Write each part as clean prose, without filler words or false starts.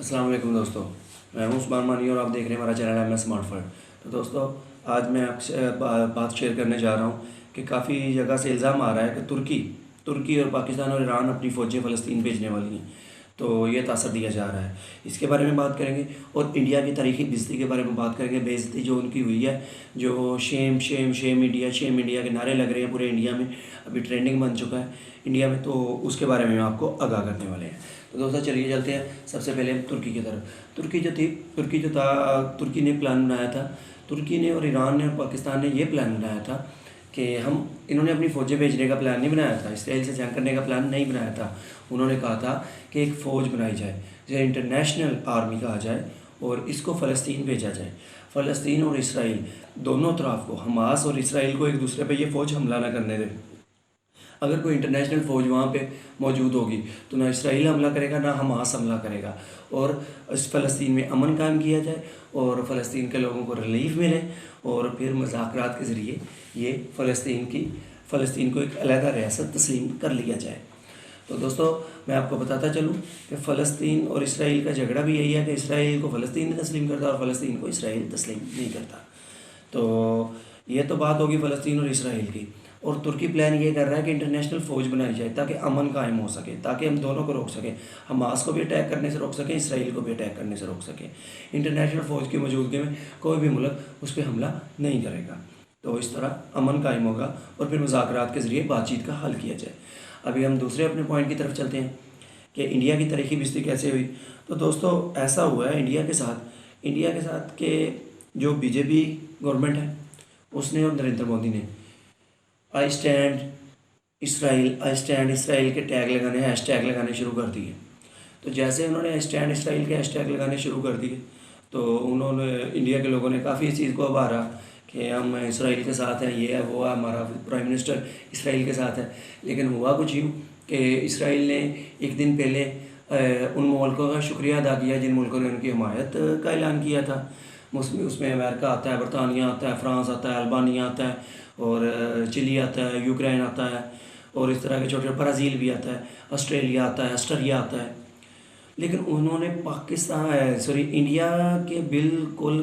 अस्सलाम वालेकुम दोस्तों, मैं हूं उस्मान मानी और आप देख रहे हैं हमारा चैनल एम एस स्मार्टफोन। तो दोस्तों, आज मैं आपसे बात शेयर करने जा रहा हूं कि काफ़ी जगह से इल्ज़ाम आ रहा है कि तुर्की और पाकिस्तान और ईरान अपनी फ़ौजें फ़लस्तीन भेजने वाली हैं। तो ये तासर दिया जा रहा है, इसके बारे में बात करेंगे। और इंडिया की तारीख़ी बेइज़्ज़ती के बारे में बात करेंगे। बेइज़्ज़ती जो उनकी हुई है, जो शेम शेम शेम इंडिया के नारे लग रहे हैं पूरे इंडिया में, अभी ट्रेंडिंग बन चुका है इंडिया में, तो उसके बारे में आपको आगाह करने वाले हैं। तो दोस्तों चलिए चलते हैं सबसे पहले तुर्की की तरफ। तुर्की ने प्लान बनाया था। तुर्की ने और ईरान ने और पाकिस्तान ने ये प्लान बनाया था कि इन्होंने अपनी फ़ौजें भेजने का प्लान नहीं बनाया था, इसराइल से जंग करने का प्लान नहीं बनाया था। उन्होंने कहा था कि एक फ़ौज बनाई जाए जिसे इंटरनेशनल आर्मी कहा जाए और इसको फ़लस्तीन भेजा जाए। फ़लस्तीन और इसराइल दोनों तरफ को, हमास और इसराइल को, एक दूसरे पे ये फ़ौज हमला ना करने दें। अगर कोई इंटरनेशनल फ़ौज वहाँ पे मौजूद होगी तो ना इसराइल हमला करेगा ना हमास हमला करेगा, और इस फ़लस्तीन में अमन कायम किया जाए और फ़लस्तीन के लोगों को रिलीफ मिले, और फिर मुज़ाकरात के ज़रिए ये फ़लस्तीन को एक अलहदा रियासत तस्लीम कर लिया जाए। तो दोस्तों, मैं आपको बताता चलूँ कि फ़लस्तीन और इसराइल का झगड़ा भी यही है कि इसराइल को फ़लस्तीन नहीं तस्लीम करता और फ़लस्तीन को इसराइल तस्लीम नहीं करता। तो ये तो बात होगी फ़लस्तीन और इसराइल की। और तुर्की प्लान ये कर रहा है कि इंटरनेशनल फ़ौज बनाई जाए ताकि अमन कायम हो सके, ताकि हम दोनों को रोक सकें, हमास को भी अटैक करने से रोक सकें, इसराइल को भी अटैक करने से रोक सकें। इंटरनेशनल फ़ौज की मौजूदगी में कोई भी मुल्क उस पर हमला नहीं करेगा, तो इस तरह अमन कायम होगा और फिर मुज़ाकरात के ज़रिए बातचीत का हल किया जाए। अभी हम दूसरे अपने पॉइंट की तरफ चलते हैं कि इंडिया की तारीख़ी बेइज़्ज़ती कैसे हुई। तो दोस्तों, ऐसा हुआ है इंडिया के साथ कि जो बीजेपी गवर्नमेंट है उसने और नरेंद्र मोदी ने आई स्टैंड इसराइल के टैग लगाने, हैशटैग लगाने शुरू कर दिए। तो जैसे उन्होंने आई स्टैंड इसराइल के हैशटैग लगाने शुरू कर दिए तो उन्होंने, इंडिया के लोगों ने काफ़ी इस चीज़ को आभारा कि हम इसराइल के साथ हैं, ये है वो है, हमारा प्राइम मिनिस्टर इसराइल के साथ है। लेकिन हुआ कुछ यूँ कि इसराइल ने एक दिन पहले उन मुल्कों का शुक्रिया अदा किया जिन मुल्कों ने उनकी हमायत का ऐलान किया था। उसमें अमेरिका आता है, बरतानिया आता है, फ्रांस आता है, अल्बानिया आता है, और चिली आता है, यूक्रेन आता है, और इस तरह के छोटे ब्राज़ील भी आता है, ऑस्ट्रेलिया आता है, ऑस्ट्रिया आता है। लेकिन उन्होंने इंडिया के बिल्कुल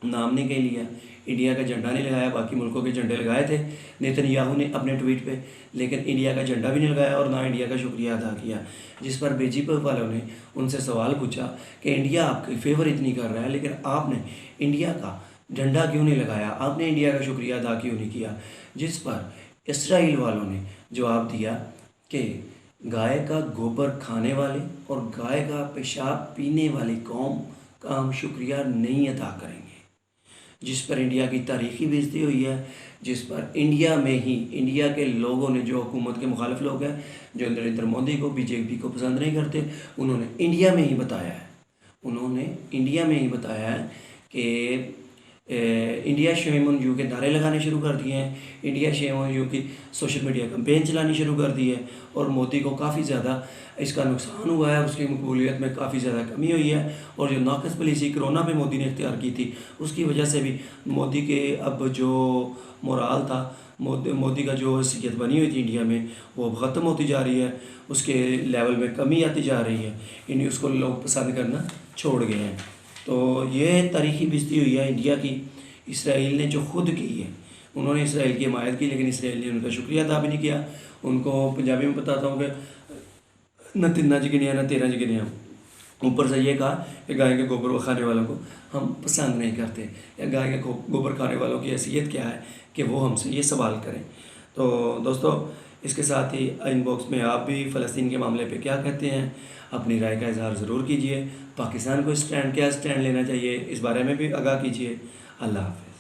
नाम नहीं कह लिया, इंडिया का झंडा नहीं लगाया। बाकी मुल्कों के झंडे लगाए थे नेतन्याहू ने अपने ट्वीट पे, लेकिन इंडिया का झंडा भी नहीं लगाया और ना इंडिया का शुक्रिया अदा किया। जिस पर बीजेपी वालों ने उनसे सवाल पूछा कि इंडिया आपकी फेवर इतनी कर रहा है, लेकिन आपने इंडिया का झंडा क्यों नहीं लगाया, आपने इंडिया का शुक्रिया अदा क्यों नहीं किया। जिस पर इसराइल वालों ने जवाब दिया कि गाय का गोबर खाने वाले और गाय का पेशाब पीने वाली कौम का हम शुक्रिया नहीं अदा करेंगे। जिस पर इंडिया की तारीख़ी बेइज़्ज़ती हुई है, जिस पर इंडिया के लोगों ने, जो हुकूमत के मुखालिफ लोग हैं, जो नरेंद्र मोदी को, बीजेपी को पसंद नहीं करते, उन्होंने इंडिया में ही बताया है कि इंडिया शेम ऑन यू के नारे लगाने शुरू कर दिए हैं, इंडिया शेम ऑन यू की सोशल मीडिया कैंपेन चलानी शुरू कर दी है, और मोदी को काफ़ी ज़्यादा इसका नुकसान हुआ है, उसकी मकबूलियत में काफ़ी ज़्यादा कमी हुई है। और जो नाकस पॉलिसी कोरोना में मोदी ने इख्तियार की थी, उसकी वजह से भी मोदी के अब जो मोराल था, मोदी का जो हैसियत बनी हुई थी इंडिया में, वो ख़त्म होती जा रही है, उसके लेवल में कमी आती जा रही है, इन उसको लोग पसंद करना छोड़ गए हैं। तो ये तारीख़ी बेइज़्ज़ती हुई है इंडिया की। इसराइल ने जो खुद की है, उन्होंने इसराइल की हमायत की, लेकिन इसराइल ने उनका शुक्रिया अदा भी नहीं किया। उनको पंजाबी में बताता हूँ कि न तिन्ना च गिनिया न तेरह च गिनिया। ऊपर से ये कहा कि गाय के गोबर खाने वालों को हम पसंद नहीं करते, या गाय के गोबर खाने वालों की हैसियत क्या है कि वो हमसे ये सवाल करें। तो दोस्तों, इसके साथ ही इनबॉक्स में आप भी फ़लस्तीन के मामले पे क्या कहते हैं, अपनी राय का इजहार ज़रूर कीजिए। पाकिस्तान को क्या स्टैंड लेना चाहिए, इस बारे में भी आगाह कीजिए। अल्लाह हाफ़िज़।